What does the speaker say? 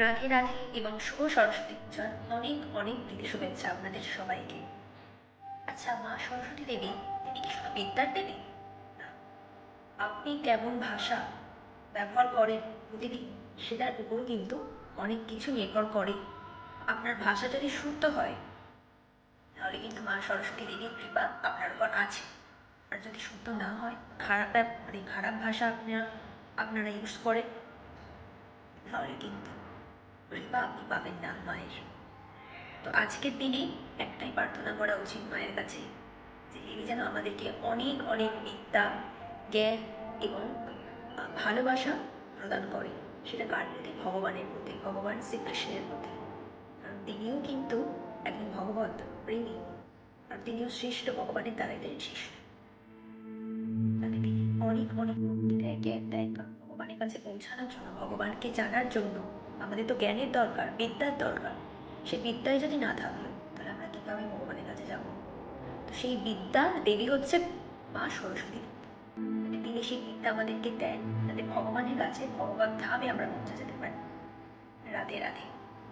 রাধে রাধে এবং শুভ সরস্বতী পূজার অনেক অনেক দিদি শুভেচ্ছা আপনাদের সবাইকে। আচ্ছা, মা সরস্বতী দেবী তিনি কি শুধু বিদ্যার দেবী? না, আপনি কেমন ভাষা ব্যবহার করেন প্রতিদিন সেটার উপর কিন্তু অনেক কিছু নির্ভর করে। আপনার ভাষা যদি শুদ্ধ হয় তাহলে কিন্তু মা সরস্বতী দেবীর কৃপা আপনার উপর আছে। আর যদি শুদ্ধ না হয়, খারাপ ভাষা আপনারা ইউজ করেন, তাহলে কিন্তু কৃপা আপনি পাবেন না মায়ের। তো আজকের দিনে একটাই প্রার্থনা করা উচিত মায়ের কাছে, যে দেবী যেন আমাদেরকে অনেক অনেক বিদ্যা, জ্ঞান এবং ভালোবাসা প্রদান করে। সেটা কার প্রতি? ভগবানের প্রতি, ভগবান শ্রীকৃষ্ণের প্রতি। কারণ তিনিও কিন্তু একজন ভগবত প্রেমী, আর তিনিও শ্রেষ্ঠ, ভগবানের দ্বারাই তিনি শ্রেষ্ঠ। তাকে তিনি অনেক অনেক জ্ঞান দেয় ভগবানের কাছে পৌঁছানোর জন্য, ভগবানকে জানার জন্য। আমাদের তো জ্ঞানের দরকার, বিদ্যার দরকার। সে বিদ্যায় যদি না থাকলো তাহলে আমরা কীভাবে ভগবানের কাছে যাব? তো সেই বিদ্যার দেবী হচ্ছে মা সরস্বতী। তিনি সেই বিদ্যা আমাদেরকে দেন যাতে ভগবানের কাছে, ভগবত ধামে আমরা পৌঁছে যেতে পারি। রাধে রাধে।